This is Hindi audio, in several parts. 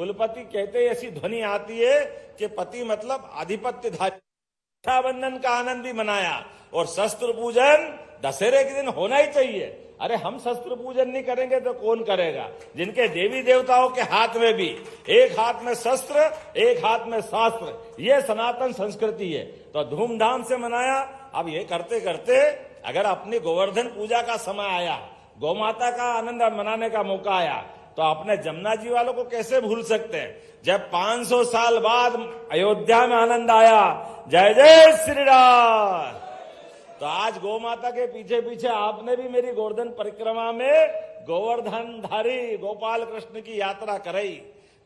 कुलपति कहते ऐसी ध्वनि आती है कि पति मतलब आधिपत्यधारी। रक्षाबंधन का आनंद भी मनाया और शस्त्र पूजन दशहरे के दिन होना ही चाहिए। अरे हम शस्त्र पूजन नहीं करेंगे तो कौन करेगा? जिनके देवी देवताओं के हाथ में भी एक हाथ में शस्त्र एक हाथ में शास्त्र, ये सनातन संस्कृति है। तो धूमधाम से मनाया। अब ये करते करते अगर अपनी गोवर्धन पूजा का समय आया, गौ माता का आनंद मनाने का मौका आया, तो अपने जमुना जी वालों को कैसे भूल सकते हैं? जब 500 साल बाद अयोध्या में आनंद आया, जय जय श्री राम, तो आज गौ माता के पीछे पीछे आपने भी मेरी गोवर्धन परिक्रमा में गोवर्धनधारी गोपाल कृष्ण की यात्रा कराई।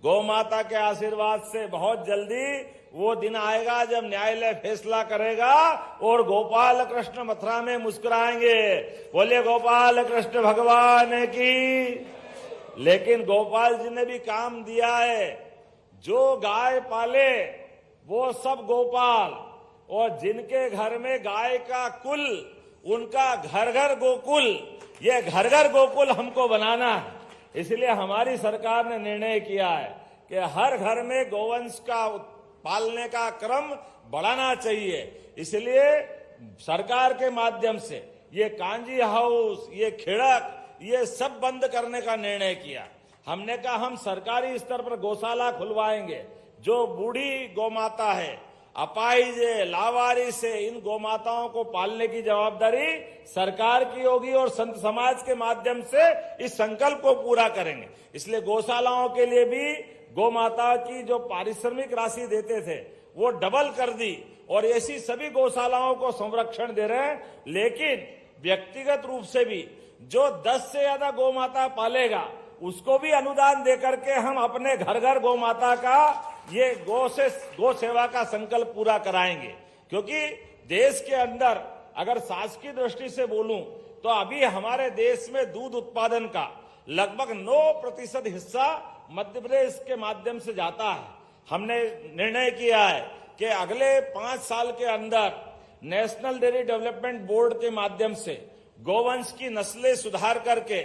गौ माता के आशीर्वाद से बहुत जल्दी वो दिन आएगा जब न्यायालय फैसला करेगा और गोपाल कृष्ण मथुरा में मुस्कुराएंगे। बोले गोपाल कृष्ण भगवान की। लेकिन गोपाल जी ने भी काम दिया है, जो गाय पाले वो सब गोपाल, और जिनके घर में गाय का कुल उनका घर घर गोकुल। ये घर घर गोकुल हमको बनाना है। इसलिए हमारी सरकार ने निर्णय किया है कि हर घर में गोवंश का पालने का क्रम बढ़ाना चाहिए। इसलिए सरकार के माध्यम से ये कांजी हाउस, ये खिड़क, ये सब बंद करने का निर्णय किया। हमने कहा हम सरकारी स्तर पर गौशाला खुलवाएंगे। जो बूढ़ी गौमाता है, अपाहिज है, लावारिस है, इन गौमाताओं को पालने की जवाबदारी सरकार की होगी और संत समाज के माध्यम से इस संकल्प को पूरा करेंगे। इसलिए गौशालाओं के लिए भी गौमाता की जो पारिश्रमिक राशि देते थे वो डबल कर दी और ऐसी सभी गौशालाओं को संरक्षण दे रहे हैं। लेकिन व्यक्तिगत रूप से भी जो 10 से ज्यादा गौमाता पालेगा उसको भी अनुदान देकर के हम अपने घर घर गौमाता का ये गौ सेवा का संकल्प पूरा कराएंगे। क्योंकि देश के अंदर अगर शासकीय दृष्टि से बोलूं तो अभी हमारे देश में दूध उत्पादन का लगभग 9% हिस्सा मध्य प्रदेश के माध्यम से जाता है। हमने निर्णय किया है कि अगले 5 साल के अंदर नेशनल डेयरी डेवलपमेंट बोर्ड के माध्यम से गोवंश की नस्लें सुधार करके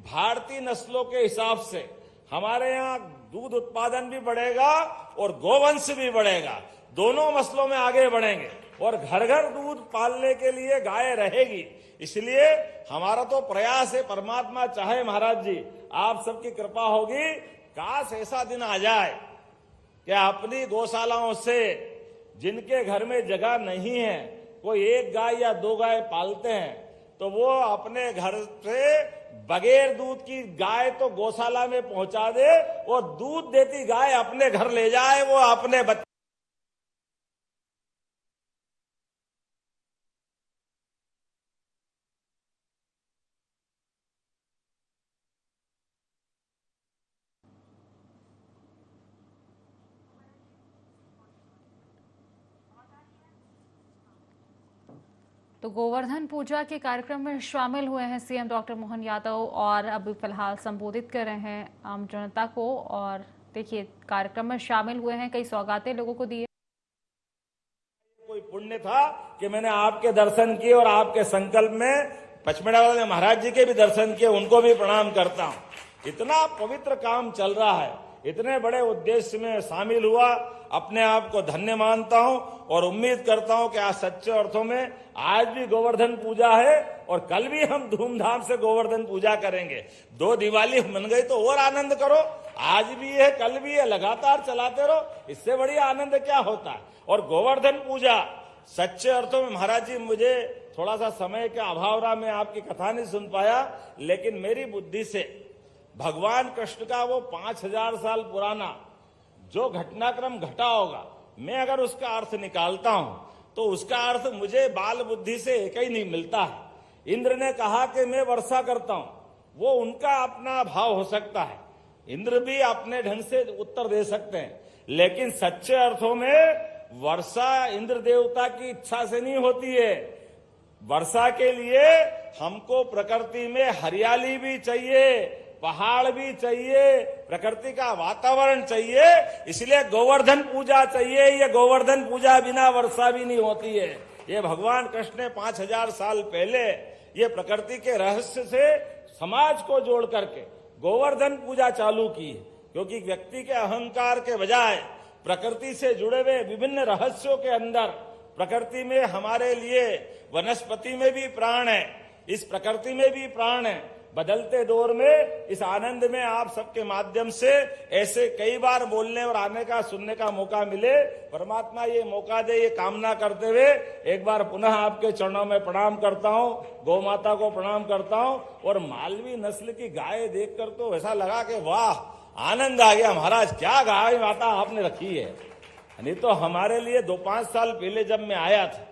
भारतीय नस्लों के हिसाब से हमारे यहाँ दूध उत्पादन भी बढ़ेगा और गोवंश भी बढ़ेगा। दोनों मसलों में आगे बढ़ेंगे और घर घर दूध पालने के लिए गाय रहेगी। इसलिए हमारा तो प्रयास है, परमात्मा चाहे महाराज जी आप सबकी कृपा होगी, काश ऐसा दिन आ जाए कि अपनी गौशालाओं से जिनके घर में जगह नहीं है, कोई एक गाय या 2 गाय पालते हैं, तो वो अपने घर से बगैर दूध की गाय तो गौशाला में पहुंचा दे और दूध देती गाय अपने घर ले जाए, वो अपने बच्चे। तो गोवर्धन पूजा के कार्यक्रम में शामिल हुए हैं सीएम डॉक्टर मोहन यादव और अभी फिलहाल संबोधित कर रहे हैं आम जनता को। और देखिए कार्यक्रम में शामिल हुए हैं, कई सौगातें लोगों को दी। कोई पुण्य था कि मैंने आपके दर्शन किए और आपके संकल्प में पचमेड़ा वाले महाराज जी के भी दर्शन किए, उनको भी प्रणाम करता हूं। इतना पवित्र काम चल रहा है, इतने बड़े उद्देश्य में शामिल हुआ, अपने आप को धन्य मानता हूं और उम्मीद करता हूं कि आज सच्चे अर्थों में आज भी गोवर्धन पूजा है और कल भी हम धूमधाम से गोवर्धन पूजा करेंगे। 2 दिवाली मन गई तो और आनंद करो, आज भी है कल भी है, लगातार चलाते रहो, इससे बड़ी आनंद क्या होता है। और गोवर्धन पूजा सच्चे अर्थों में महाराज जी, मुझे थोड़ा सा समय के अभाव रहा, मैं आपकी कथा नहीं सुन पाया, लेकिन मेरी बुद्धि से भगवान कृष्ण का वो 5000 साल पुराना जो घटनाक्रम घटा होगा, मैं अगर उसका अर्थ निकालता हूं तो उसका अर्थ मुझे बाल बुद्धि से एक ही नहीं मिलता है। इंद्र ने कहा कि मैं वर्षा करता हूं, वो उनका अपना भाव हो सकता है, इंद्र भी अपने ढंग से उत्तर दे सकते हैं, लेकिन सच्चे अर्थों में वर्षा इंद्र देवता की इच्छा से नहीं होती है। वर्षा के लिए हमको प्रकृति में हरियाली भी चाहिए, पहाड़ भी चाहिए, प्रकृति का वातावरण चाहिए, इसलिए गोवर्धन पूजा चाहिए। ये गोवर्धन पूजा बिना वर्षा भी नहीं होती है। ये भगवान कृष्ण ने 5000 साल पहले ये प्रकृति के रहस्य से समाज को जोड़ करके गोवर्धन पूजा चालू की है। क्योंकि व्यक्ति के अहंकार के बजाय प्रकृति से जुड़े हुए विभिन्न रहस्यों के अंदर प्रकृति में हमारे लिए वनस्पति में भी प्राण है, इस प्रकृति में भी प्राण है। बदलते दौर में इस आनंद में आप सबके माध्यम से ऐसे कई बार बोलने और आने का सुनने का मौका मिले, परमात्मा ये मौका दे, ये कामना करते हुए एक बार पुनः आपके चरणों में प्रणाम करता हूं, गौ माता को प्रणाम करता हूं। और मालवी नस्ल की गाय देखकर तो ऐसा लगा कि वाह, आनंद आ गया महाराज, क्या गाय माता आपने रखी है। नहीं तो हमारे लिए 2-5 साल पहले जब मैं आया था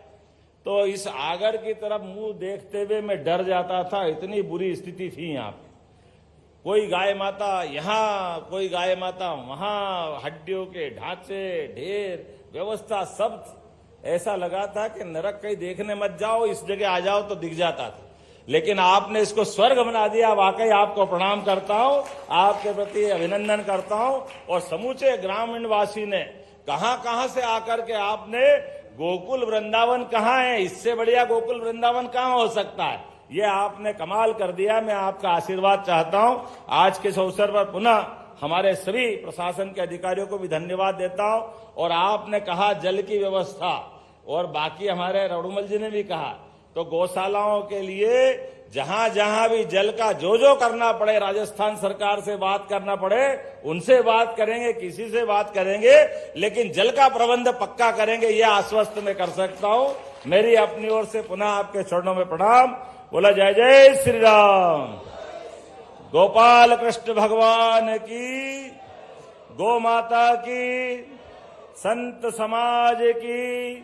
तो इस आगर की तरफ मुंह देखते हुए मैं डर जाता था, इतनी बुरी स्थिति थी यहाँ पे। कोई गाय माता यहाँ, कोई गाय माता वहां, हड्डियों के ढांचे, ढेर, व्यवस्था सब ऐसा लगा था कि नरक कहीं देखने मत जाओ, इस जगह आ जाओ तो दिख जाता था। लेकिन आपने इसको स्वर्ग बना दिया, वाकई आपको प्रणाम करता हूं, आपके प्रति अभिनंदन करता हूं। और समूचे ग्रामीण वासी ने कहां से आकर के आपने गोकुल वृंदावन कहाँ है, इससे बढ़िया गोकुल वृंदावन कहाँ हो सकता है, ये आपने कमाल कर दिया। मैं आपका आशीर्वाद चाहता हूं। आज के इस अवसर पर पुनः हमारे सभी प्रशासन के अधिकारियों को भी धन्यवाद देता हूं। और आपने कहा जल की व्यवस्था, और बाकी हमारे रघुमल जी ने भी कहा, तो गौशालाओं के लिए जहां जहां भी जल का जो करना पड़े, राजस्थान सरकार से बात करना पड़े, उनसे बात करेंगे, किसी से बात करेंगे, लेकिन जल का प्रबंध पक्का करेंगे, यह आश्वस्त मैं कर सकता हूं। मेरी अपनी ओर से पुनः आपके चरणों में प्रणाम। बोला जय जय श्री राम। गोपाल कृष्ण भगवान की, गौ माता की, संत समाज की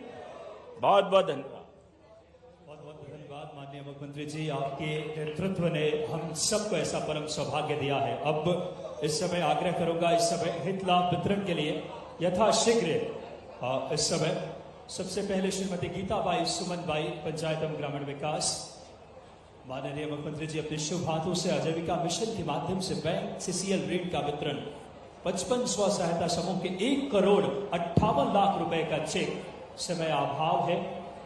बहुत बहुत धन्यवाद। माननीय मुख्यमंत्री जी, आपके नेतृत्व ने हम सबको ऐसा परम सौभाग्य दिया है। अब इस समय आग्रह करूंगा, इस समय हित लाभ वितरण के लिए यथाशीघ्र इस समय सबसे पहले श्रीमती गीताबाई सुमनबाई, पंचायत एवं ग्रामीण विकास। माननीय मुख्यमंत्री जी अपने शुभ हाथों से आजीविका मिशन के माध्यम से बैंक सीसीएल ऋण का वितरण 55 स्व सहायता समूह के 1,58,00,000 रुपए का चेक समय अभाव है,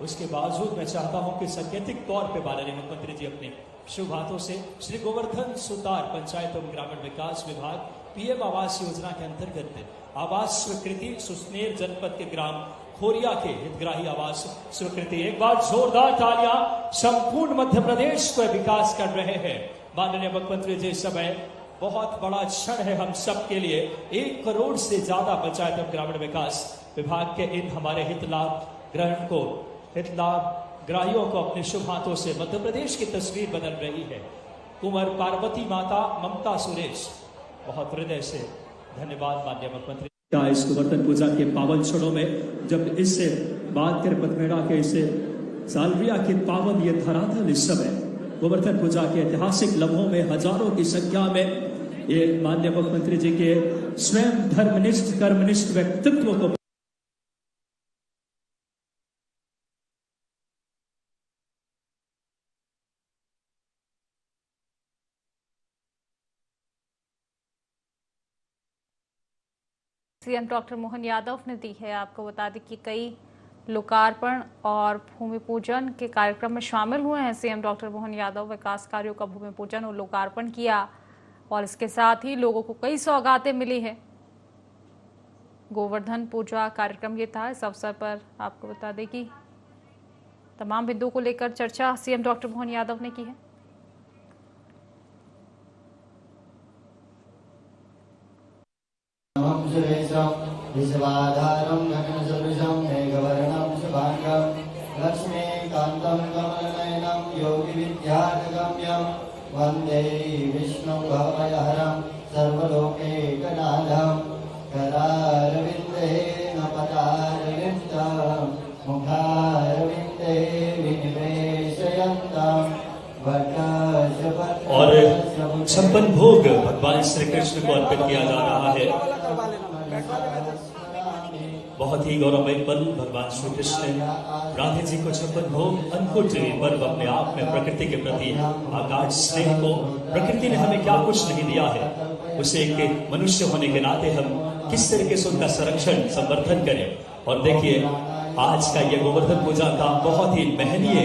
उसके बावजूद मैं चाहता हूं कि सांकेतिक तौर पे माननीय मुख्यमंत्री जी अपने शुभ हाथों से श्री गोवर्धन सुतार, पंचायत एवं ग्रामीण विकास विभाग, पीएम आवास योजना के अंतर्गत आवास स्वीकृति सुसनेर जनपद के ग्राम खोरिया के हितग्राही आवास स्वीकृति। एक बार जोरदार तालियां, संपूर्ण मध्य प्रदेश को विकास कर रहे हैं माननीय मुख्यमंत्री जी। समय बहुत बड़ा क्षण है हम सब के लिए। 1 करोड़ से ज्यादा पंचायत एवं ग्रामीण विकास विभाग के इन हमारे हित लाभ ग्रहण को, हित लाभ ग्राहियों को अपने शुभ हाथों से मध्य प्रदेश की तस्वीर बदल रही है। कुंवर पार्वती माता ममता सुरेश, बहुत हृदय से धन्यवाद माननीय मुख्यमंत्री। इस गोवर्धन पूजा के पावन क्षणों में जब इससे बात करें, पथमेड़ा के इससे सालरिया के पावन ये धरातल, इस समय गोवर्धन पूजा के ऐतिहासिक लम्हों में हजारों की संख्या में ये माननीय मुख्यमंत्री जी के स्वयं धर्मनिष्ठ कर्मनिष्ठ व्यक्तित्व को सीएम डॉक्टर मोहन यादव ने दी है। आपको बता दें कि कई लोकार्पण और भूमि पूजन के कार्यक्रम में शामिल हुए हैं सीएम डॉक्टर मोहन यादव। विकास कार्यों का भूमि पूजन और लोकार्पण किया और इसके साथ ही लोगों को कई सौगातें मिली है। गोवर्धन पूजा कार्यक्रम ये था। इस अवसर पर आपको बता दें कि तमाम बिंदुओं को लेकर चर्चा सीएम डॉक्टर मोहन यादव ने की है। विश्वाधारं गगनसदृशं मेघवर्णं शुभांगं लक्ष्मीकान्तं कमलनयनं योगिविद्यागम्यं वन्दे विष्णुं भवभयहरं सर्वलोकैकनाथं करारविन्देन पदारविन्दं मुखारविन्दे विनिवेशयन्तं और 56 भोग भगवान श्री कृष्ण को अर्पित किया जा रहा है। बहुत ही गौरवमय पल, भगवान श्री कृष्ण राधे जी को 56 भोग, अद्भुत पर्व अपने आप में प्रकृति के प्रति आगाढ़ स्नेह को, प्रकृति ने हमें क्या कुछ नहीं दिया है, उसे एक मनुष्य होने के नाते हम किस तरीके से उनका संरक्षण संवर्धन करें। और देखिए आज का ये गोवर्धन पूजा का बहुत ही महनीय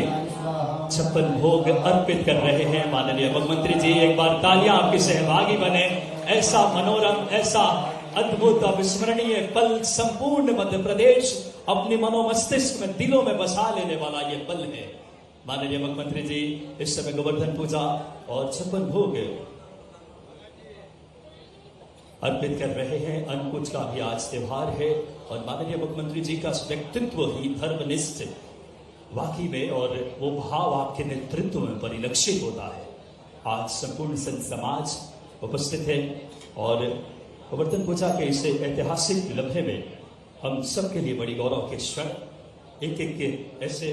56 भोग अर्पित कर रहे हैं माननीय मुख्यमंत्री जी। एक बार तालियां आपके सहभागी बने, ऐसा मनोरम, ऐसा अद्भुत अविस्मरणीय पल संपूर्ण मध्य प्रदेश अपने मनोमस्तिष्क में, दिलों में बसा लेने वाला ये पल है। माननीय मुख्यमंत्री जी इस समय गोवर्धन पूजा और 56 भोग अर्पित कर रहे हैं। अन्नकूट का भी आज त्योहार है और माननीय मुख्यमंत्री जी का व्यक्तित्व ही धर्मनिष्ठ वाकई में और वो भाव आपके नेतृत्व में परिलक्षित होता है। आज संपूर्ण संत समाज उपस्थित है और गोवर्धन पूजा के इस ऐतिहासिक लम्हे में हम सबके लिए बड़ी गौरव के क्षण, एक एक के ऐसे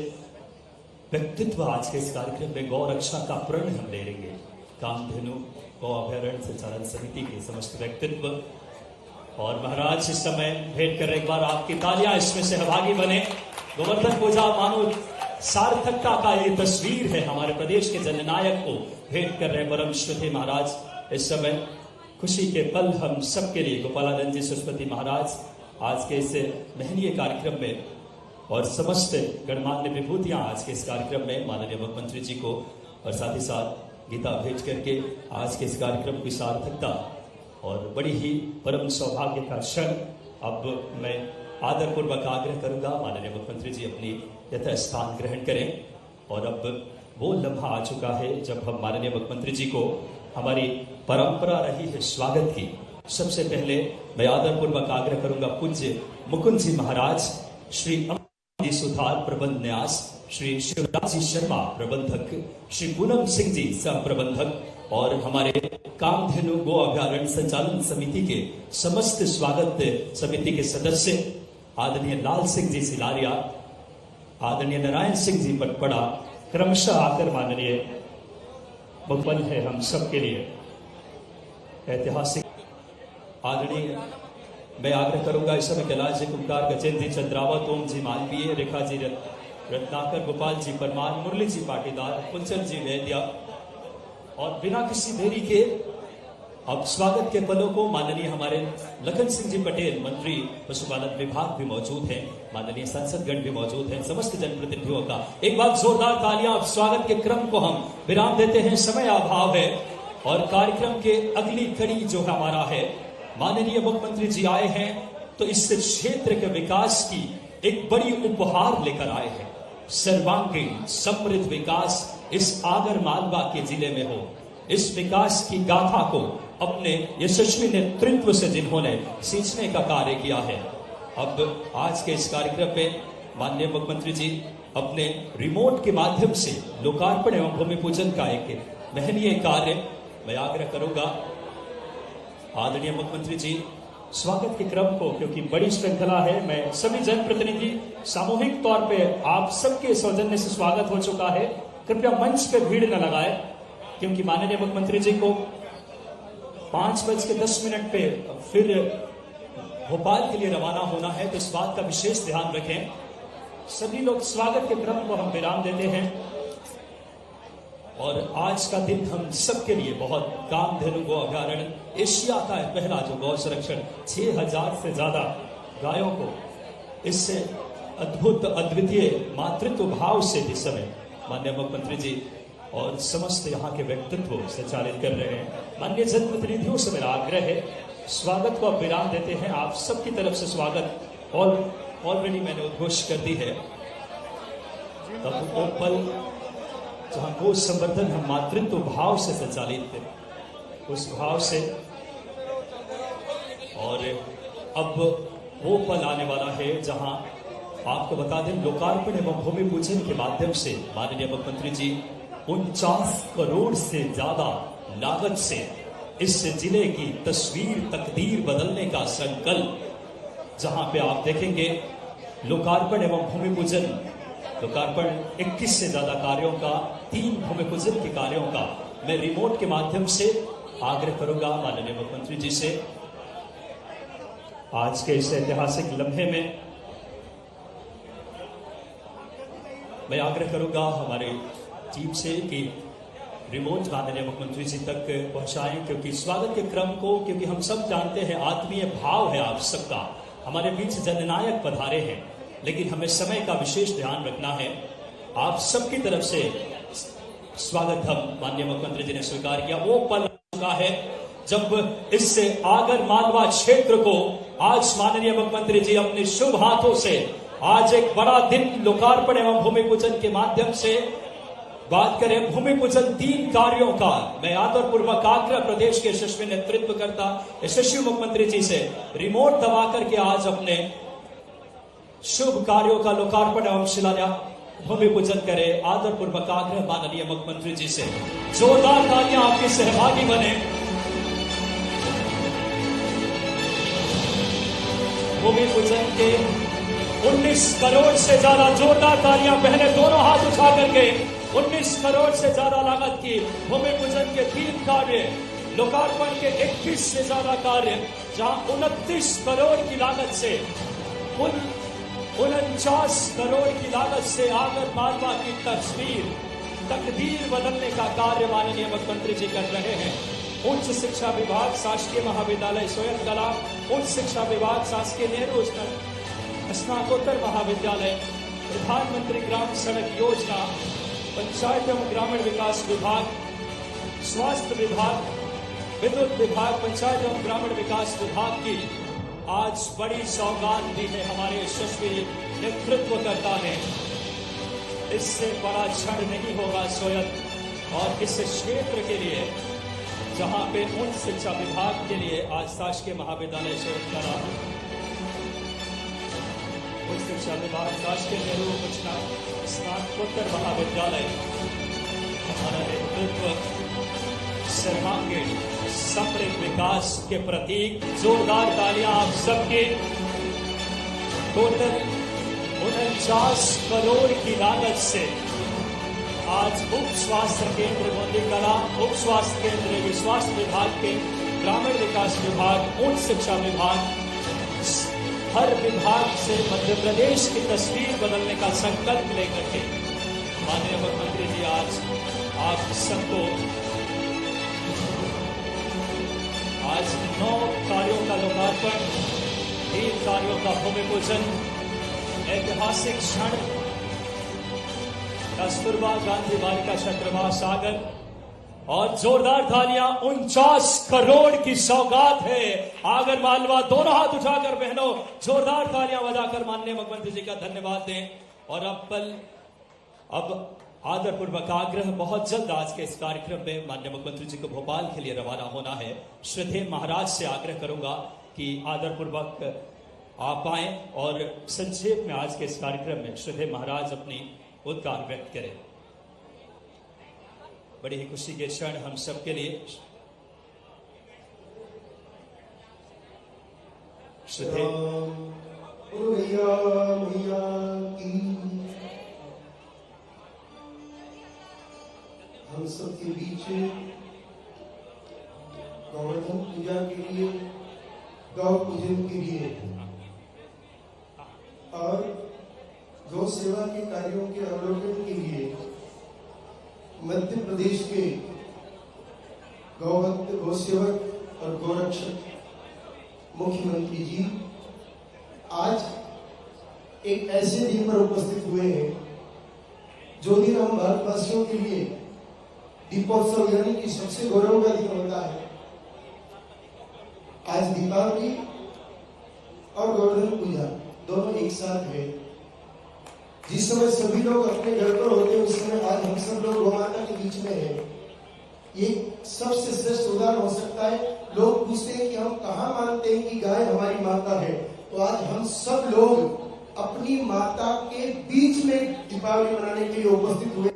व्यक्तित्व आज के इस कार्यक्रम में गौ रक्षा का प्रण हम ले लेंगे। कामधेनु गौ अभयारण्य संचालन समिति के समस्त व्यक्तित्व और महाराज इस समय भेंट कर, एक बार आपकी तालियां इसमें सहभागी बने। गोवर्धन पूजा मानो सार्थकता का ये तस्वीर है। हमारे प्रदेश के जननायक को भेंट कर रहे परम श्रद्धेय महाराज इस समय खुशी के पल हम सबके लिए। गोपालानंद जी सरस्वती महाराज आज के इस महनीय कार्यक्रम में और समस्त गणमान्य विभूतियां आज के इस कार्यक्रम में माननीय मुख्यमंत्री जी को और साथ ही साथ गीता भेंट करके आज के इस कार्यक्रम की सार्थकता और बड़ी ही परम सौभाग्य का क्षण। अब मैं आदरपूर्वक आग्रह करूंगा माननीय मुख्यमंत्री जी अपनी यथास्थान ग्रहण करें और अब वो लम्हा आ चुका है जब हम माननीय मुख्यमंत्री जी को, हमारी परंपरा रही है स्वागत की, सबसे पहले मैं आदरपूर्वक आग्रह करूंगा पूज्य मुकुंद जी महाराज, श्री जी सुधार प्रबंध न्यास, श्री शिवराज जी शर्मा प्रबंधक, श्री पूनम सिंह जी सह प्रबंधक और हमारे कामधेनु गो अभयारण्य संचालन समिति के समस्त स्वागत समिति के सदस्य आदरणीय लाल सिंह जी सिलारिया, आदरणीय नारायण सिंह जी पटपड़ा क्रमशः आकर माननीय पल है हम सबके लिए ऐतिहासिक। आदरणीय मैं आग्रह करूंगा इस समय कैलाश जी कुमार, गजेंद्र जी चंद्रावत, ओम जी मालवीय, रेखा जी रत्नाकर, गोपाल जी परमार, मुरली जी पाटीदार, कुंचन जी वैद्या और बिना किसी देरी के अब स्वागत के पलों को माननीय हमारे लखन सिंह जी पटेल मंत्री पशुपालन विभाग भी मौजूद हैं, माननीय सांसदगण भी मौजूद हैं, समस्त जनप्रतिनिधियों का एक बार जोरदार तालियां। स्वागत के क्रम को हम विराम देते हैं, समय अभाव है और कार्यक्रम के अगली कड़ी जो हमारा है, माननीय मुख्यमंत्री जी आए हैं तो इस क्षेत्र के विकास की एक बड़ी उपहार लेकर आए हैं। सर्वांगीण समृद्ध विकास इस आगर मालवा के जिले में हो, इस विकास की गाथा को अपने यशस्वी नेतृत्व से जिन्होंने सींचने का कार्य किया है। अब आज के इस कार्यक्रम में माननीय मुख्यमंत्री जी अपने रिमोट के माध्यम से लोकार्पण एवं भूमि पूजन का एक महनीय कार्य मैं आग्रह करूंगा आदरणीय मुख्यमंत्री जी स्वागत के क्रम को, क्योंकि बड़ी श्रृंखला है, मैं सभी जनप्रतिनिधि सामूहिक तौर पे आप सबके सौजन्य से स्वागत हो चुका है। कृपया मंच पे भीड़ न लगाए क्योंकि माननीय मुख्यमंत्री जी को 5:10 पे फिर भोपाल के लिए रवाना होना है, तो इस बात का विशेष ध्यान रखें। सभी लोग स्वागत के क्रम को हम विराम देते हैं और आज का दिन हम सबके लिए बहुत कामधेनु गो अभयारण्य एशिया का पहला जो गौ संरक्षण 6000 से ज्यादा गायों को इससे अद्भुत अद्वितीय मातृत्व भाव से इस समय माननीय मुख्यमंत्री जी और समस्त यहाँ के व्यक्तित्व संचालित कर रहे हैं। माननीय जनप्रतिनिधियों से मेरा आग्रह है, स्वागत को अब विराम देते हैं। आप सबकी तरफ से स्वागत ऑलरेडी मैंने उद्घोष कर दी है। तब वो पल जहाँ गो संवर्धन हम मातृत्व भाव से संचालित थे, उस भाव से, और अब वो पल आने वाला है जहां आपको बता दें लोकार्पण एवं भूमि पूजन के माध्यम से माननीय मुख्यमंत्री जी 49 करोड़ से ज्यादा लागत से इस जिले की तस्वीर तकदीर बदलने का संकल्प, जहां पे आप देखेंगे लोकार्पण एवं भूमि पूजन, लोकार्पण 21 से ज्यादा कार्यों का, 3 भूमि पूजन के कार्यों का मैं रिमोट के माध्यम से आग्रह करूंगा माननीय मुख्यमंत्री जी से आज के इस ऐतिहासिक लम्हे में मैं आग्रह करूंगा हमारे टीम से कि रिमोट माननीय मुख्यमंत्री जी तक पहुंचाएं, क्योंकि स्वागत के क्रम को, क्योंकि हम सब जानते हैं आत्मीय भाव है आप सबका, हमारे बीच जननायक पधारे हैं, लेकिन हमें समय का विशेष ध्यान रखना है। आप सबकी तरफ से स्वागत हम माननीय मुख्यमंत्री जी ने स्वीकार किया। वो पल चुका है जब इससे आगर मालवा क्षेत्र को आज माननीय मुख्यमंत्री जी अपने शुभ हाथों से आज एक बड़ा दिन लोकार्पण एवं भूमि पूजन के माध्यम से बात करें भूमि पूजन 3 कार्यों का, मैं आदरपूर्वक आग्रह प्रदेश के यशस्वी नेतृत्व करता यशस्वी मुख्यमंत्री जी से रिमोट दबा करके आज अपने शुभ कार्यों का लोकार्पण एवं शिलान्यास भूमि पूजन करें। आदरपूर्वक आग्रह माननीय मुख्यमंत्री जी से, जोरदार तालियां आपके सहभागी बने। भूमि पूजन के 19 करोड़ से ज्यादा, जोरदार तालियां बहने दोनों हाथ उठा करके, 19 करोड़ से ज्यादा लागत की भूमि पूजन के 3 कार्य, लोकार्पण के 21 से ज्यादा कार्य, जहां 29 करोड़ की लागत से 49 करोड़ की लागत से आगर मालवा की तकदीर बदलने का कार्य माननीय मुख्यमंत्री जी कर रहे हैं। उच्च शिक्षा विभाग, शासकीय महाविद्यालय सोयनकला, उच्च शिक्षा विभाग, शासकीय नेहरू स्नातकोत्तर महाविद्यालय, प्रधानमंत्री ग्राम सड़क योजना, पंचायत एवं ग्रामीण विकास विभाग, स्वास्थ्य विभाग, विद्युत विभाग, पंचायत एवं ग्रामीण विकास विभाग की आज बड़ी सौगात दी है हमारे यशस्वी नेतृत्वकर्ता ने। इससे बड़ा क्षण नहीं होगा सोयन और इस क्षेत्र के लिए, जहां पे उच्च शिक्षा विभाग के लिए आज शासकीय महाविद्यालय सोयनकला, उच्च शिक्षा विभाग, शासकीय नेहरू स्नातकोत्तर महाविद्यालय, हमारा नेतृत्व सर्वांगीण समृद्ध विकास के प्रतीक। जोरदार तालियां आप सबके। टोटल 49 करोड़ की लागत से आज उप स्वास्थ्य केंद्र गोंदीकला, उप स्वास्थ्य केंद्र स्वास्थ्य विभाग के, ग्रामीण विकास विभाग, उच्च शिक्षा विभाग, हर विभाग से मध्य प्रदेश की तस्वीर बदलने का संकल्प लेकर के माननीय मुख्यमंत्री जी आज आप सबको आज 9 कार्यों का लोकार्पण, 3 कार्यों का भूमि पूजन, ऐतिहासिक क्षण कस्तूरबा गांधी बालिका छात्रावास सागर और जोरदार तालियां 49 करोड़ की सौगात है आगर मालवा। दोनों हाथ उठाकर बहनों जोरदार तालियां बजाकर माननीय मुख्यमंत्री जी का धन्यवाद दें। और अब आदरपूर्वक आग्रह, बहुत जल्द आज के इस कार्यक्रम में माननीय मुख्यमंत्री जी को भोपाल के लिए रवाना होना है। श्रद्धेय महाराज से आग्रह करूंगा कि आदरपूर्वक आप आए और संक्षेप में आज के इस कार्यक्रम में श्रद्धेय महाराज अपनी उद्गार व्यक्त करें। बड़ी ही खुशी के क्षण हम सबके लिए। श्रद्धेय हम सबके बीच गौवर्धन पूजा के लिए, गौ पूजन के लिए और गौ सेवा के कार्यों के अवलोकन के लिए मध्य प्रदेश के गौभक्त, गौसेवक और गौरक्षक मुख्यमंत्री जी आज एक ऐसे दिन पर उपस्थित हुए हैं जो दिन हम भारतवासियों के लिए दीपोत्सव यानी कि सबसे गौरव का दिन होता है। आज दीपावली और गोवर्धन पूजा दोनों एक साथ है। जिस समय सभी लोग अपने घर पर होते हैं उस समय आज हम सब लोग गौ माता के बीच में हैं। ये सबसे श्रेष्ठ उदाहरण हो सकता है। लोग पूछते हैं कि हम कहाँ मानते हैं कि गाय हमारी माता है, तो आज हम सब लोग अपनी माता के बीच में दीपावली मनाने के लिए उपस्थित हुए।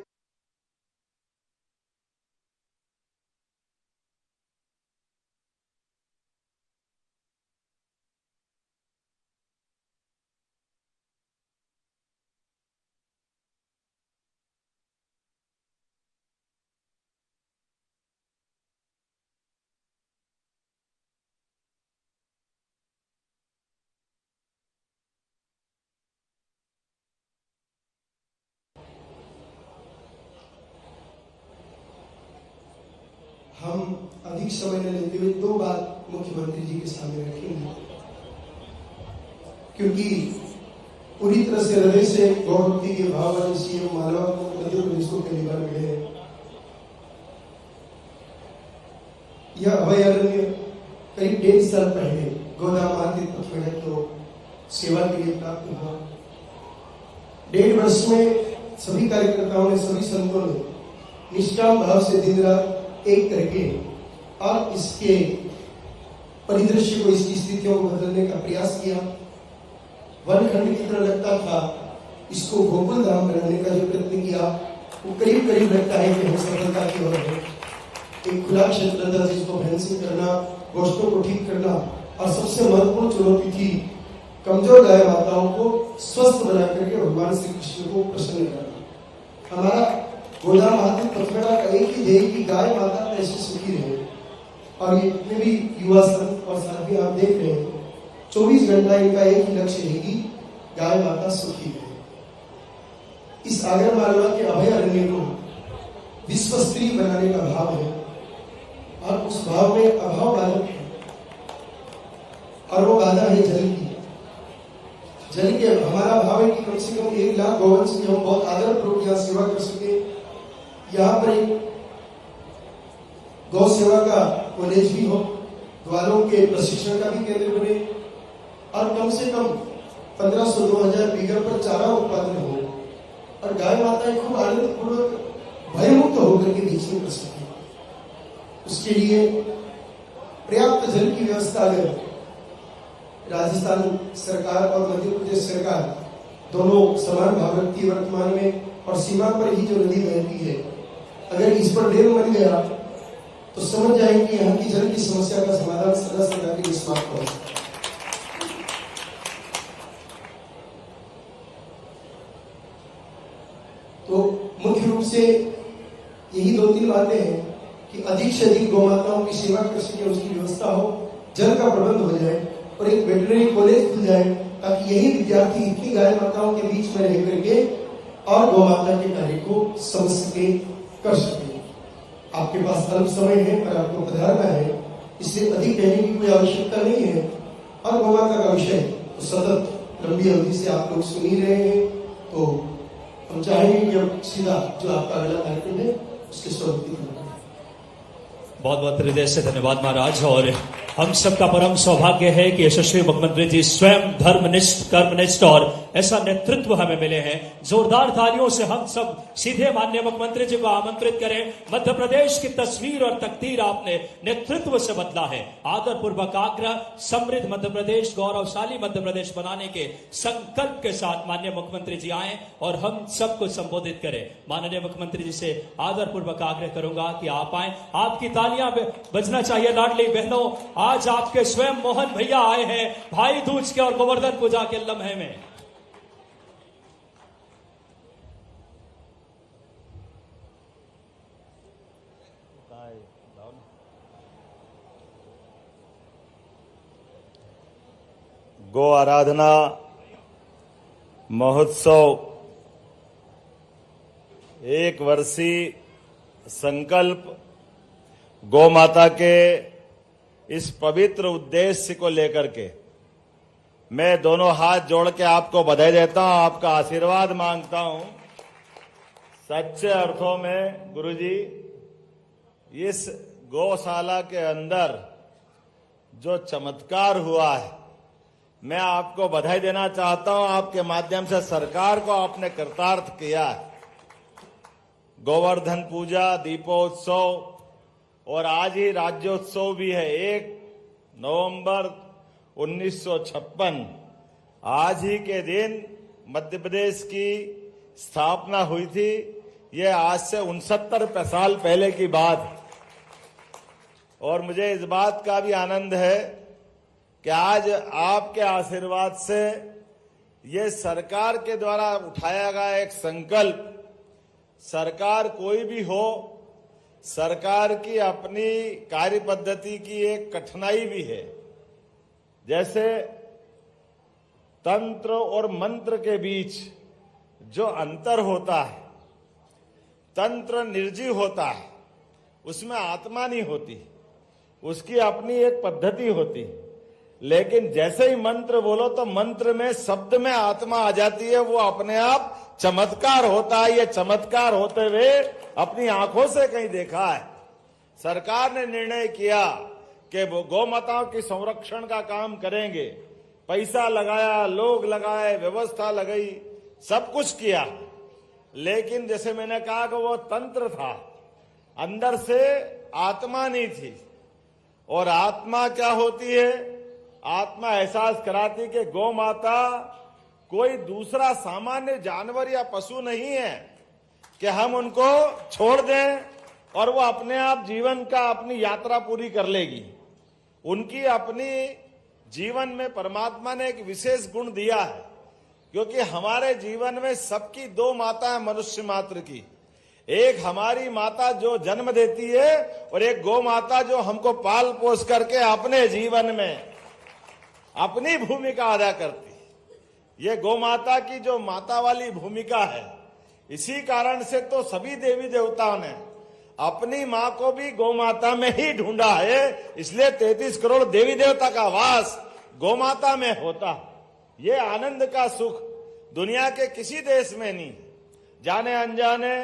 हम अधिक समय न लेते हुए 2 बात मुख्यमंत्री जी के सामने रखेंगे, क्योंकि पूरी तरह से हृदय से गौभक्ति के भाव वाले सीएम मालवा को मध्य प्रदेश को पहली बार मिले हैं। यह अभयारण्य करीब 1.5 साल पहले गोदाम आदि पथवेड़ा को सेवा के लिए प्राप्त हुआ। 1.5 वर्ष में सभी कार्यकर्ताओं ने, सभी संतों ने निष्काम भाव से दिन रात एक करके और इसके परिदृश्य को, इसकी स्थितियों को बदलने का प्रयास किया। वनखंड की तरह लगता था, इसको गोकुल धाम बनाने का जो प्रयत्न किया वो करीब करीब लगता है कि हम सफलता की ओर है। एक खुला क्षेत्र था जिसको फेंसिंग करना, गोश्तों को ठीक करना, और सबसे महत्वपूर्ण चुनौती थी कमजोर गाय माताओं को स्वस्थ बना करके भगवान श्री कृष्ण को प्रसन्न करना। हमारा गोदाम आदि पथवेड़ा का एक ही ध्येय कि गाय माता ऐसे सुखी रहे। और ये जितने भी युवा संत और साथी आप देख रहे हैं, 24 घंटा इनका एक ही लक्ष्य है कि गाय माता सुखी रहे। इस आगर मालवा के अभयारण्य को विश्व स्त्री बनाने का भाव है, और उस भाव में अभाव बाधक है, और वो बाधा है जल की। जल के हमारा भाव है कि कम से कम 1 लाख गौवंश की हम बहुत आदर पूर्वक यहाँ सेवा कर सके। यहाँ पर एक गौ सेवा का कॉलेज भी हो, ग्वालों के प्रशिक्षण का भी केंद्र बने, और कम से कम 1500-2000 बीघा पर चारा उत्पादन हो, और गाय माताएं खूब आनंद पूर्वक भयमुक्त होकर के बीचने कर सके। उसके लिए पर्याप्त जल की व्यवस्था अगर राजस्थान सरकार और मध्य प्रदेश सरकार दोनों समान भाव रखती है वर्तमान में, और सीमा पर ही जो नदी बहती है, अगर इस पर डैम बन गया तो समझ जाएंगे कि यहाँ की जल की समस्या का समाधान सदा सदा के लिए समाप्त हो। तो मुख्य रूप से यही 2-3 बातें हैं कि अधिक से अधिक गौ माताओं की सेवा कर सके, उसकी व्यवस्था हो, जल का प्रबंध हो जाए, और एक वेटरनरी कॉलेज खुल जाए, ताकि यही विद्यार्थी इतनी गाय माताओं के बीच में रह करके और गौ माता के कार्य को समझ सके, कर सके। आपके पास अल्प समय है, पर आपको पधारना है, इससे अधिक कहने की कोई आवश्यकता नहीं है। और गौ माता का विषय तो सतत लंबी अवधि से आप लोग सुन ही रहे हैं, तो हम चाहेंगे कि अब सीधा जो आपका अगला कार्यक्रम है उसके स्वरूप बहुत बहुत हृदय से धन्यवाद महाराज। और हम सबका परम सौभाग्य है कि यशस्वी मुख्यमंत्री जी स्वयं धर्मनिष्ठ, कर्मनिष्ठ और ऐसा नेतृत्व हमें मिले हैं। जोरदार तालियों से हम सब सीधे माननीय मुख्यमंत्री जी को आमंत्रित करें। मध्य प्रदेश की तस्वीर और तकदीर आपने नेतृत्व से बदला है। आदर पूर्वक आग्रह, समृद्ध मध्य प्रदेश, गौरवशाली मध्य प्रदेश बनाने के संकल्प के साथ माननीय मुख्यमंत्री जी आए और हम सबको संबोधित करें। माननीय मुख्यमंत्री जी से आदर पूर्वक आग्रह करूंगा कि आप आए। आपकी तालियां बजना चाहिए लाडली बहनों। आज आपके स्वयं मोहन भैया आए हैं भाई दूज के और गोवर्धन पूजा के लम्हे में। गो आराधना महोत्सव 1 वर्षीय संकल्प गौ माता के इस पवित्र उद्देश्य को लेकर के मैं दोनों हाथ जोड़ के आपको बधाई देता हूं, आपका आशीर्वाद मांगता हूं। सच्चे अर्थों में गुरुजी, इस गौशाला के अंदर जो चमत्कार हुआ है, मैं आपको बधाई देना चाहता हूं। आपके माध्यम से सरकार को आपने कृतार्थ किया है। गोवर्धन पूजा, दीपोत्सव और आज ही राज्योत्सव भी है। 1 नवंबर 1956 आज ही के दिन मध्य प्रदेश की स्थापना हुई थी। यह आज से 69 साल पहले की बात है। और मुझे इस बात का भी आनंद है कि आज आपके आशीर्वाद से ये सरकार के द्वारा उठाया गया एक संकल्प, सरकार कोई भी हो, सरकार की अपनी कार्य पद्धति की एक कठिनाई भी है। जैसे तंत्र और मंत्र के बीच जो अंतर होता है, तंत्र निर्जीव होता है, उसमें आत्मा नहीं होती, उसकी अपनी एक पद्धति होती। लेकिन जैसे ही मंत्र बोलो तो मंत्र में, शब्द में आत्मा आ जाती है, वो अपने आप चमत्कार होता है। ये चमत्कार होते हुए अपनी आंखों से कहीं देखा है। सरकार ने निर्णय किया कि वो गौ माताओं की संरक्षण का काम करेंगे। पैसा लगाया, लोग लगाए, व्यवस्था लगाई, सब कुछ किया, लेकिन जैसे मैंने कहा कि वो तंत्र था, अंदर से आत्मा नहीं थी। और आत्मा क्या होती है? आत्मा एहसास कराती कि गौ माता कोई दूसरा सामान्य जानवर या पशु नहीं है कि हम उनको छोड़ दें और वो अपने आप जीवन का अपनी यात्रा पूरी कर लेगी। उनकी अपनी जीवन में परमात्मा ने एक विशेष गुण दिया है, क्योंकि हमारे जीवन में सबकी दो माता है मनुष्य मात्र की। एक हमारी माता जो जन्म देती है और एक गौ माता जो हमको पाल पोस करके अपने जीवन में अपनी भूमिका अदा करती है। ये गौ माता की जो माता वाली भूमिका है, इसी कारण से तो सभी देवी देवताओं ने अपनी मां को भी गौ माता में ही ढूंढा है। इसलिए 33 करोड़ देवी देवता का वास गौ माता में होता। ये आनंद का सुख दुनिया के किसी देश में नहीं। जाने अनजाने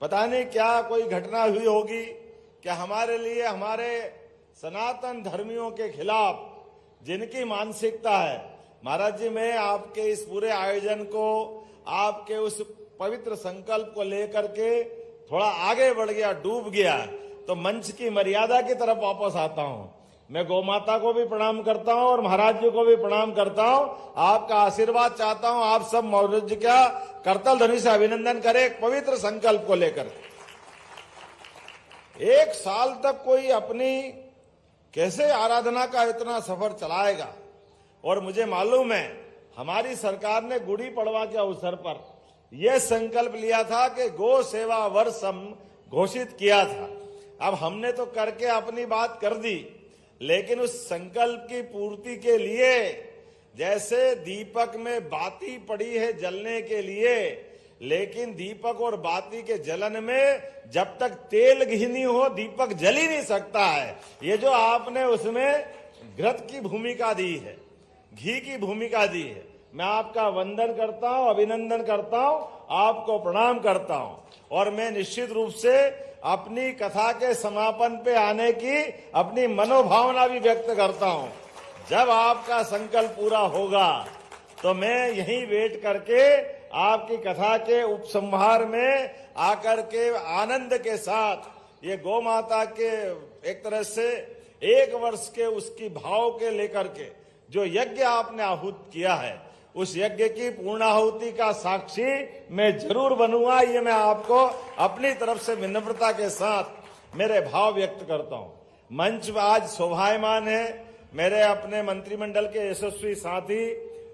पता नहीं क्या कोई घटना हुई होगी कि हमारे लिए, हमारे सनातन धर्मियों के खिलाफ जिनकी मानसिकता है, महाराज जी मैं आपके इस पूरे आयोजन को, आपके उस पवित्र संकल्प को लेकर के थोड़ा आगे बढ़ गया, डूब गया, तो मंच की मर्यादा की तरफ वापस आता हूं। मैं गौ माता को भी प्रणाम करता हूं और महाराज जी को भी प्रणाम करता हूं। आपका आशीर्वाद चाहता हूं। आप सब महाराज जी का करतल ध्वनि से अभिनंदन करें एक पवित्र संकल्प को लेकर। 1 साल तक कोई अपनी कैसे आराधना का इतना सफर चलाएगा? और मुझे मालूम है हमारी सरकार ने गुड़ी पड़वा के अवसर पर यह संकल्प लिया था कि गौ सेवा वर्ष हम घोषित किया था। अब हमने तो करके अपनी बात कर दी, लेकिन उस संकल्प की पूर्ति के लिए जैसे दीपक में बाती पड़ी है जलने के लिए, लेकिन दीपक और बाती के जलन में जब तक तेल घी नहीं हो दीपक जल ही नहीं सकता है। ये जो आपने उसमें घृत की भूमिका दी है, घी की भूमिका दी है, मैं आपका वंदन करता हूं, अभिनंदन करता हूं, आपको प्रणाम करता हूं। और मैं निश्चित रूप से अपनी कथा के समापन पे आने की अपनी मनोभावना भी व्यक्त करता हूं। जब आपका संकल्प पूरा होगा तो मैं यहीं वेट करके आपकी कथा के उपसंहार में आकर के आनंद के साथ ये गौ माता के एक तरह से 1 वर्ष के उसकी भाव के लेकर के जो यज्ञ आपने आहूत किया है, उस यज्ञ की पूर्णाहुति का साक्षी मैं जरूर बनूंगा। ये मैं आपको अपनी तरफ से विनम्रता के साथ मेरे भाव व्यक्त करता हूं। मंच आज शोभायमान है। मेरे अपने मंत्रिमंडल के यशस्वी साथी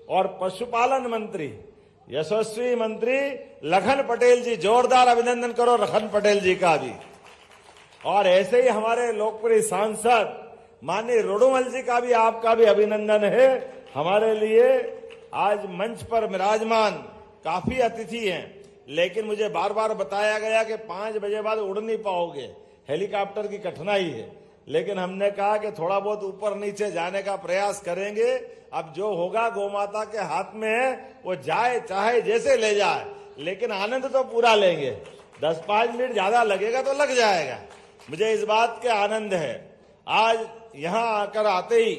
और पशुपालन मंत्री, यशस्वी मंत्री लखन पटेल जी, जोरदार अभिनंदन करो लखन पटेल जी का भी। और ऐसे ही हमारे लोकप्रिय सांसद माननीय रोडोमल जी का भी, आपका भी अभिनंदन है। हमारे लिए आज मंच पर विराजमान काफी अतिथि हैं, लेकिन मुझे बार बार बताया गया कि 5 बजे बाद उड़ नहीं पाओगे, हेलीकॉप्टर की कठिनाई है। लेकिन हमने कहा कि थोड़ा बहुत ऊपर नीचे जाने का प्रयास करेंगे। अब जो होगा गौ माता के हाथ में है, वो जाए चाहे जैसे ले जाए, लेकिन आनंद तो पूरा लेंगे। 10-5 मिनट ज्यादा लगेगा तो लग जाएगा। मुझे इस बात के आनंद है। आज यहाँ आकर आते ही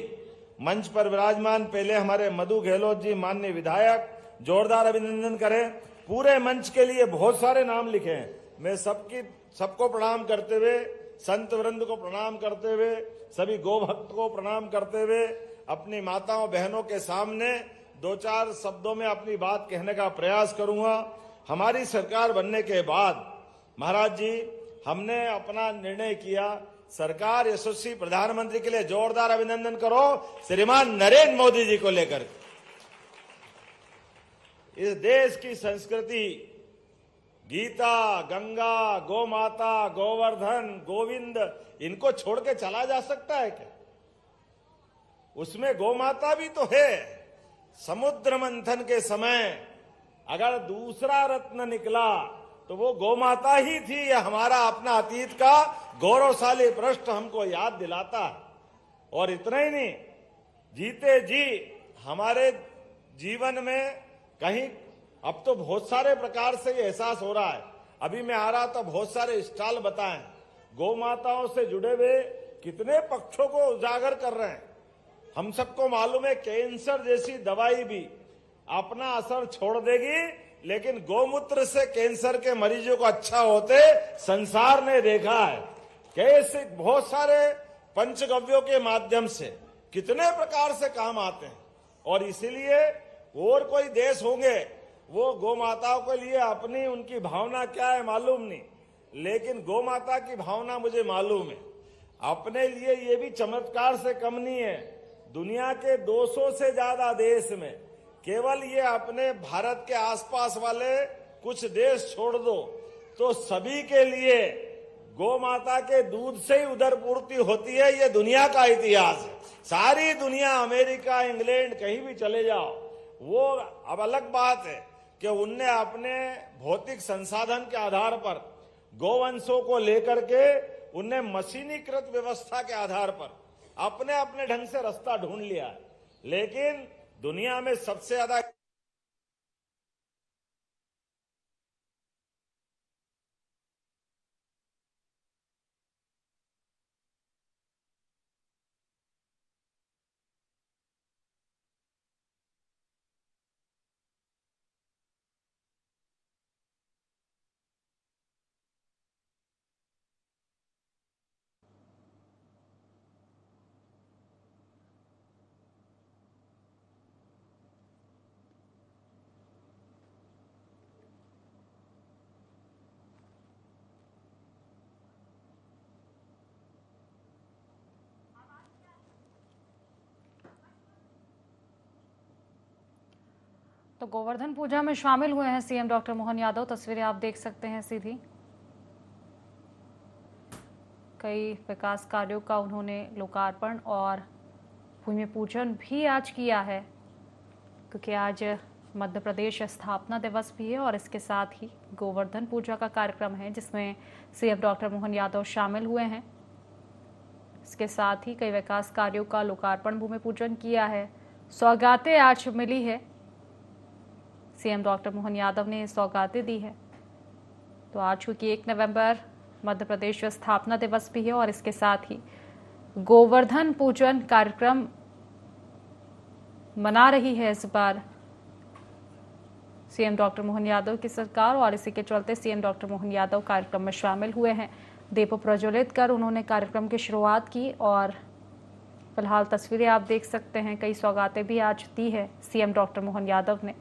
मंच पर विराजमान पहले हमारे मधु गहलोत जी माननीय विधायक, जोरदार अभिनंदन करें। पूरे मंच के लिए बहुत सारे नाम लिखे हैं। मैं सबको प्रणाम करते हुए, संत वृंद को प्रणाम करते हुए, सभी गौ भक्त को प्रणाम करते हुए अपनी माताओं बहनों के सामने 2-4 शब्दों में अपनी बात कहने का प्रयास करूंगा। हमारी सरकार बनने के बाद महाराज जी हमने अपना निर्णय किया, सरकार यशस्वी प्रधानमंत्री के लिए जोरदार अभिनंदन करो श्रीमान नरेंद्र मोदी जी को लेकर। इस देश की संस्कृति गीता, गंगा, गौ माता, गोवर्धन, गोविंद, इनको छोड़ के चला जा सकता है क्या? उसमें गौ माता भी तो है। समुद्र मंथन के समय अगर दूसरा रत्न निकला तो वो गौ माता ही थी। यह हमारा अपना अतीत का गौरवशाली पृष्ठ हमको याद दिलाता है। और इतना ही नहीं, जीते जी हमारे जीवन में कहीं अब तो बहुत सारे प्रकार से ये एहसास हो रहा है। अभी मैं आ रहा तो बहुत सारे स्टॉल बताएं, गौ माताओं से जुड़े हुए कितने पक्षों को उजागर कर रहे हैं। हम सबको मालूम है कैंसर जैसी दवाई भी अपना असर छोड़ देगी, लेकिन गौमूत्र से कैंसर के मरीजों को अच्छा होते संसार ने देखा है। कैसे बहुत सारे पंचगव्यों के माध्यम से कितने प्रकार से काम आते हैं, और इसीलिए और कोई देश होंगे वो गौ माताओं के लिए अपनी उनकी भावना क्या है मालूम नहीं, लेकिन गौ माता की भावना मुझे मालूम है। अपने लिए ये भी चमत्कार से कम नहीं है। दुनिया के 200 से ज्यादा देश में केवल ये अपने भारत के आसपास वाले कुछ देश छोड़ दो तो सभी के लिए गौ माता के दूध से ही उदर पूर्ति होती है। ये दुनिया का इतिहास है। सारी दुनिया, अमेरिका, इंग्लैंड, कहीं भी चले जाओ, वो अब अलग बात है कि उनने अपने भौतिक संसाधन के आधार पर गौवंशों को लेकर के उनने मशीनीकृत व्यवस्था के आधार पर अपने अपने ढंग से रास्ता ढूंढ लिया है। लेकिन दुनिया में सबसे ज्यादा तो गोवर्धन पूजा में शामिल हुए हैं सीएम डॉक्टर मोहन यादव। तस्वीरें आप देख सकते हैं सीधी। कई विकास कार्यों का उन्होंने लोकार्पण और भूमि पूजन भी आज किया है, क्योंकि आज मध्य प्रदेश स्थापना दिवस भी है और इसके साथ ही गोवर्धन पूजा का कार्यक्रम है जिसमें सीएम डॉक्टर मोहन यादव शामिल हुए हैं। इसके साथ ही कई विकास कार्यों का लोकार्पण, भूमि पूजन किया है। सौगातें आज मिली है, सीएम डॉक्टर मोहन यादव ने सौगातें दी है। तो आज चूंकि 1 नवंबर मध्य प्रदेश स्थापना दिवस भी है और इसके साथ ही गोवर्धन पूजन कार्यक्रम मना रही है इस बार सीएम डॉक्टर मोहन यादव की सरकार, और इसी के चलते सीएम डॉक्टर मोहन यादव कार्यक्रम में शामिल हुए हैं। दीप प्रज्वलित कर उन्होंने कार्यक्रम की शुरुआत की और फिलहाल तस्वीरें आप देख सकते हैं। कई सौगातें भी आज दी है सीएम डॉक्टर मोहन यादव ने।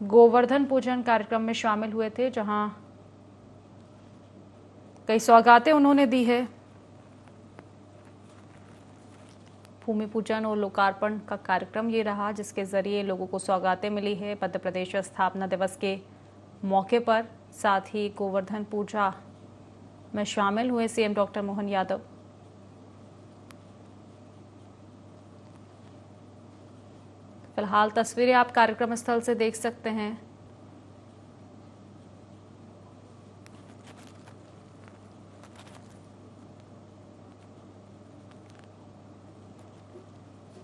गोवर्धन पूजन कार्यक्रम में शामिल हुए थे जहां कई सौगातें उन्होंने दी है। भूमि पूजन और लोकार्पण का कार्यक्रम ये रहा जिसके जरिए लोगों को सौगातें मिली है मध्य प्रदेश स्थापना दिवस के मौके पर। साथ ही गोवर्धन पूजा में शामिल हुए सीएम डॉक्टर मोहन यादव। फिलहाल तस्वीरें आप कार्यक्रम स्थल से देख सकते हैं।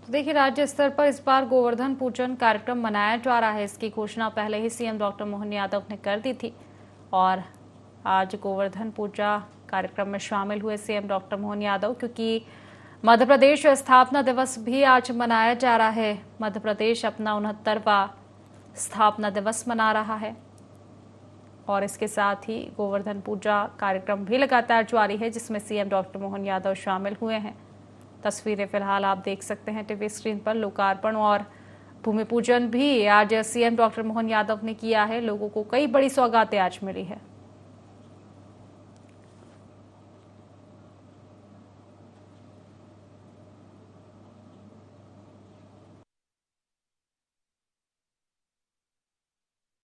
देखिए, राज्य स्तर पर इस बार गोवर्धन पूजन कार्यक्रम मनाया जा रहा है। इसकी घोषणा पहले ही सीएम डॉक्टर मोहन यादव ने कर दी थी और आज गोवर्धन पूजा कार्यक्रम में शामिल हुए सीएम डॉक्टर मोहन यादव, क्योंकि मध्य प्रदेश स्थापना दिवस भी आज मनाया जा रहा है। मध्य प्रदेश अपना 69वां स्थापना दिवस मना रहा है और इसके साथ ही गोवर्धन पूजा कार्यक्रम भी लगातार जारी है जिसमें सीएम डॉक्टर मोहन यादव शामिल हुए हैं। तस्वीरें फिलहाल आप देख सकते हैं टीवी स्क्रीन पर। लोकार्पण और भूमि पूजन भी आज सीएम डॉक्टर मोहन यादव ने किया है। लोगों को कई बड़ी सौगातें आज मिली है।